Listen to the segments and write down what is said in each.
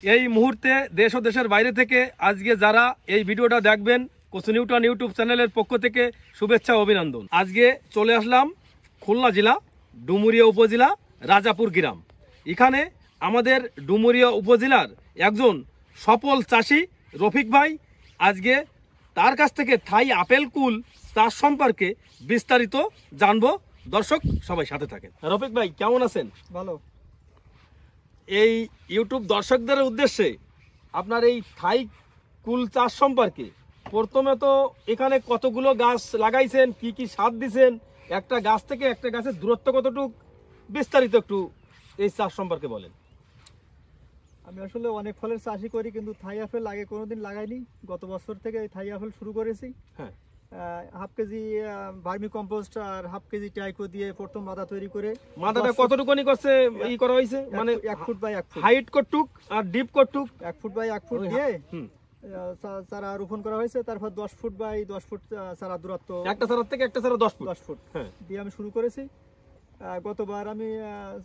এই মুহূর্তে দেশ ও দেশের বাইরে থেকে আজকে যারা এই ভিডিওটা দেখবেন কোচু নিউটন ইউটিউব চ্যানেলের পক্ষ থেকে শুভেচ্ছা ও অভিনন্দন। আজকে চলে আসলাম খুলনা জেলা ডুমুরিয়া উপজেলা রাজাপুর গ্রাম। এখানে আমাদের ডুমুরিয়া উপজেলার একজন সফল চাষি রফিক ভাই, আজকে তার কাছ থেকে থাই আপেল কুল চাষ সম্পর্কে বিস্তারিত জানবো। দর্শক সবাই সাথে থাকেন। রফিক ভাই কেমন আছেন? ভালো। এই ইউটিউব দর্শকদের উদ্দেশ্যে আপনার এই থাই কুল চাষ সম্পর্কে প্রথমে তো এখানে কতগুলো গাছ লাগাইছেন, কি কি সার দিছেন, একটা গাছ থেকে একটা গাছের দূরত্ব কতটুকু, বিস্তারিত একটু এই চাষ সম্পর্কে বলেন। আমি আসলে অনেক ফলের চাষই করি, কিন্তু থাই আপেল আগে কোনোদিন লাগাইনি। গত বছর থেকে থাই আপেল শুরু করেছি। হ্যাঁ, হাফ কেজি ভার্মি কম্পোস্ট আর হাফ কেজি টাইকো দিয়ে প্রথম মাদা তৈরি করে। মাদাটা কতটুকুনি করছে ই করা হয়েছে, মানে 1 ফুট বাই 1 ফুট হাইট কতটুক আর ডিপ কতটুক? 1 ফুট বাই 1 ফুট দিয়ে চারা রোপণ করা হয়েছে। তারপর 10 ফুট বাই 10 ফুট চারা দূরত্ব, একটা চারা থেকে একটা চারা 10 ফুট হ্যাঁ দিয়ে আমি শুরু করেছি। গতবার আমি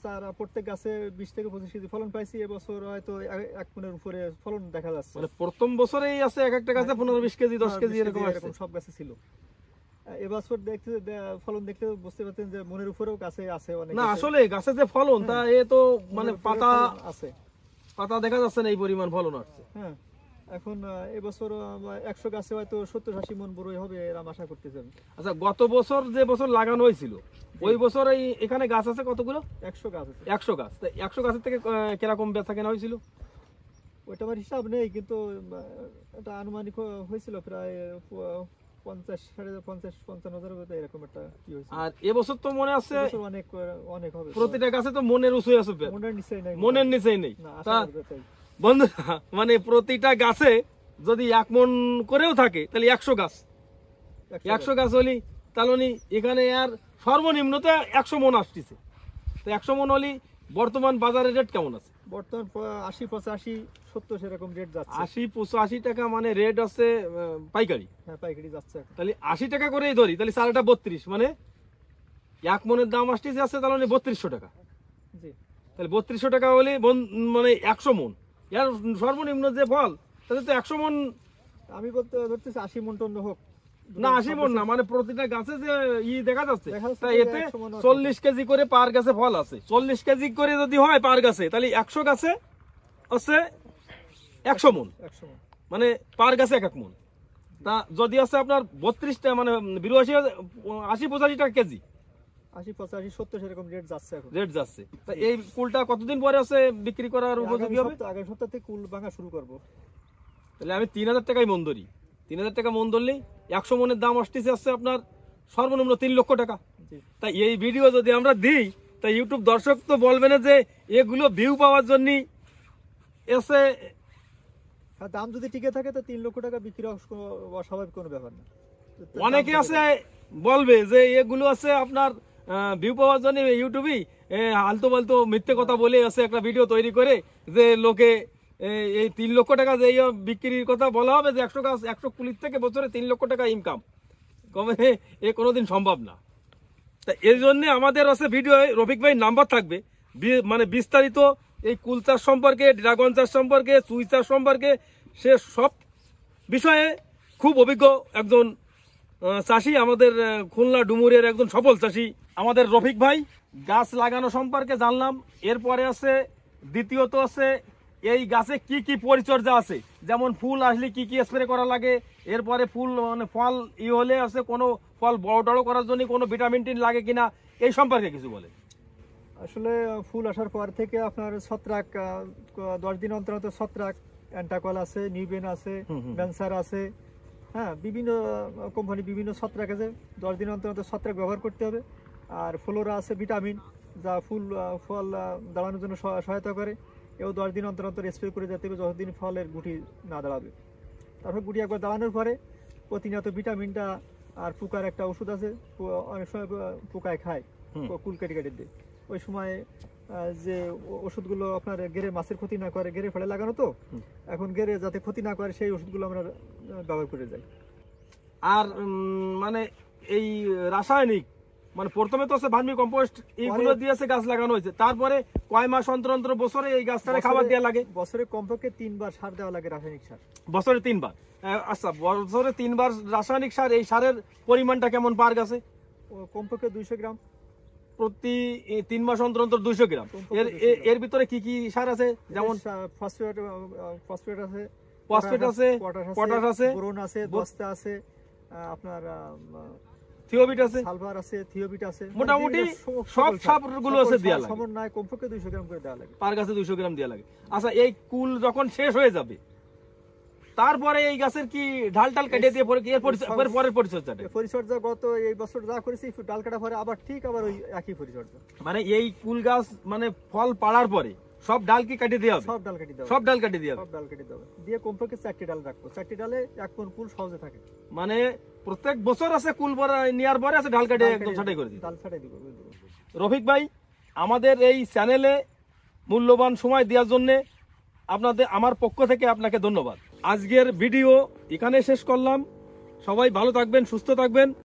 চারা প্রত্যেক গাছে 20 থেকে 25 কেজি ফলন পাইছি। এবছর হয়তো 1 মনের উপরে ফলন দেখা যাচ্ছে। মানে প্রথম বছরেই আছে এক একটা গাছে 15-20 কেজি 10 কেজি এরকম সব গাছে ছিল। এবছর দেখতে ফলন দেখতে বুঝতে পারছেন যে মনের উপরেও গাছে আছে অনেক। না আসলে গাছে যে ফলন তা এ তো মানে পাতা আছে, পাতা দেখা যাচ্ছে না এই পরিমাণ ফলন আসছে। হ্যাঁ, এখন এবছর 100 গাছে হয়তো 70-80 মন বড়ই হবে এরকম আশা করতেছি। আচ্ছা, গত বছর যে বছর লাগানো হয়েছিল ওই বছর এই এখানে গাছ আছে কতগুলো? 100 গাছ আছে। 100 গাছ। তো 100 গাছের থেকে কিরকম বেচা কেনা হয়েছিল? ওইটা আমার হিসাব নেই, কিন্তু এটা আনুমানিক হয়েছিল প্রায় 50-55,000 এরকম একটা কি হয়েছে। আর এবছর তো মনে আছে অনেক অনেক হবে। প্রতিটা গাছে তো মনের উঁচু আছে, মনের নিচেই নাই, মনের নিচেই নেই। বন্ধুরা, মানে প্রতিটা গাছে যদি 1 মন করেও থাকে তাহলে 100 গাছ, 100 গাছ হলি তাহলে এখানে আর সর্বনিম্ন তো 100 মন আসতেছে। তো 100 মন হলি বর্তমান বাজারের রেট কেমন আছে? বর্তমান 80-85-70 সেরকম রেট যাচ্ছে। 80-85 টাকা মানে রেট আছে পাইকারি। হ্যাঁ, পাইকারি যাচ্ছে। তাহলে 80 টাকা করেই ধরি, তাহলে চারাটা 32, মানে 1 মনের দাম আসতেছে আছে তাহলে 3200 টাকা। জি, তাহলে 3200 টাকা হলে মানে 100 মন এর সর্বনিম্ন যে ফল, তাহলে তো 100 মন। আমি বলতে ধরতেছি 80 মন টন হোক না, 80 মন না, মানে প্রতিটা গাছে যে দেখা যাচ্ছে এতে 40 কেজি করে পার গাছে ফল আছে। 40 কেজি করে যদি হয় পার গাছে, তাহলে 100 গাছে আছে 100 মন, মানে পার গাছে 1 মন। তা যদি আছে আপনার 32টা মানে 80-85 টাকা কেজি, 80-85-70 সেরকম রেট যাচ্ছে এখন। রেট যাচ্ছে। তা এই কুলটা কতদিন পরে আছে বিক্রি করার উপযোগী হবে? আগের সপ্তাহ থেকে কুল ভাঙা শুরু করব। তাহলে আমি 3000 টাকায় মন ধরি। 3000 টাকা মন ধরলেই 100 মনের দাম আসতেছে আছে আপনার সর্বনিম্ন 3 লক্ষ টাকা। তাই এই ভিডিও যদি আমরা দিই, তাই ইউটিউব দর্শক তো বলবে না যে এগুলো ভিউ পাওয়ার জন্য এসে। দাম যদি টিকে থাকে তো 3 লক্ষ টাকা বিক্রি অস্বাভাবিক কোনো ব্যাপার না। অনেকে আছে বলবে যে এগুলো আছে আপনার ভিউ পাওয়ার জন্য ইউটিউবে আলতো ফালতো মিথ্যে কথা বলে আছে একটা ভিডিও তৈরি করে যে লোকে এই 3 লক্ষ টাকা যে বিক্রির কথা বলা হবে যে 100 গাছ 100 কুলির থেকে বছরে 3 লক্ষ টাকা ইনকাম কমে, এ কোনোদিন সম্ভব না। তা এই জন্য আমাদের আছে ভিডিও রফিক ভাই নাম্বার থাকবে, মানে বিস্তারিত এই কুল চাষ সম্পর্কে, ড্রাগন চাষ সম্পর্কে, চুই চাষ সম্পর্কে, সে সব বিষয়ে খুব অভিজ্ঞ একজন চাষি, আমাদের খুলনা ডুমুরের একজন সফল চাষি আমাদের রফিক ভাই। গাছ লাগানো সম্পর্কে জানলাম। এরপরে আছে দ্বিতীয়ত আছে এই গাছে কি কি পরিচর্যা আছে, যেমন ফুল আসলে কি কি স্প্রে করা লাগে, এরপরে ফুল মানে ফল হলে আছে কোনো ফল বড় টড়ো করার জন্য কোনো ভিটামিন টিন লাগে কিনা, এই সম্পর্কে কিছু বলে। আসলে ফুল আসার পর থেকে আপনার ছত্রাক 10 দিন অন্তর অন্তর ছত্রাক, অ্যান্টাকল আছে, নিউবেন আছে, ব্যান্সার আছে, হ্যাঁ বিভিন্ন কোম্পানি বিভিন্ন ছত্রাক আছে। 10 দিন অন্তর অন্তর ছত্রাক ব্যবহার করতে হবে। আর ফ্লোরা আছে ভিটামিন, যা ফল দাঁড়ানোর জন্য সহায়তা করে। এও 10 দিন অন্তর অন্তর স্প্রে করে যেতে হবে যতদিন ফলের গুটি না দাঁড়াবে। তারপর গুটি একবার দাঁড়ানোর পরে প্রতিনিয়ত ভিটামিনটা আর পোকার একটা ওষুধ আছে, অনেক সময় পোকায় খায়, কুল কেটে কেটে দেয়। ওই সময় যে ওষুধগুলো আপনার গেরে মাছের ক্ষতি না করে, গেরে ফেলে লাগানো তো, এখন গেরে যাতে ক্ষতি না করে সেই ওষুধগুলো আমরা ব্যবহার করে যাই। আর মানে এই রাসায়নিক মানে প্রথমে তো ভার্মি কম্পোস্ট এইগুলো দিয়েছে গাছ লাগানো হয়েছে, তারপরে কয় মাস অন্তর অন্তর বছরে এই গাছটারে খাবার দেওয়া লাগে? বছরে কমপক্ষে 3 বার সার দেওয়া লাগে, রাসায়নিক সার। বছরে 3 বার? আচ্ছা, বছরে 3 বার রাসায়নিক সার, এই সারের পরিমাণটা কেমন পার গাছে? কমপক্ষে 200 গ্রাম প্রতি 3 মাস অন্তর অন্তর 200 গ্রাম। এর ভিতরে কি কি সার আছে? যেমন ফসফেট আছে, ফসফেট আছে, পটাশ আছে, বোরন আছে, দস্তা আছে, আপনার থিওবিট আছে, সালফার আছে, থিওবিট আছে, মোটামুটি সব সারগুলো আছে দেয়া লাগে। সমন্বয় কমপক্ষে 200 গ্রাম করে দেওয়া লাগে, পার গাছে 200 গ্রাম দেওয়া লাগে। আচ্ছা, এই কুল যখন শেষ হয়ে যাবে তারপরে এই গাছের কি ঢাল কেটে দিয়ে পরের পরিচর্যা গত এই বছর যা করেছি, ডাল কাটা পরে আবার ঠিক আবার ওই একই পরিচর্যা। মানে এই কুল গাছ মানে ফল পাড়ার পরে সব ডাল কি কেটে দেওয়া হবে? সব ডাল কেটে দেওয়া, সব ডাল কেটে দেওয়া, সব ডাল কেটে দেওয়া দিয়ে কমপক্ষে 4টি ডাল রাখবো। 4টি ডালে 1 মণ কুল সহজে থাকে। মানে প্রত্যেক বছর আছে কুল নেওয়ার পরে আছে ডাল কেটে একদম ছাঁটাই করে দিই, ডাল ছাঁটাই দিব। রফিক ভাই, আমাদের এই চ্যানেলে মূল্যবান সময় দেওয়ার জন্য আমার পক্ষ থেকে আপনাকে ধন্যবাদ। আজকের ভিডিও এখানে শেষ করলাম। সবাই ভালো থাকবেন, সুস্থ থাকবেন।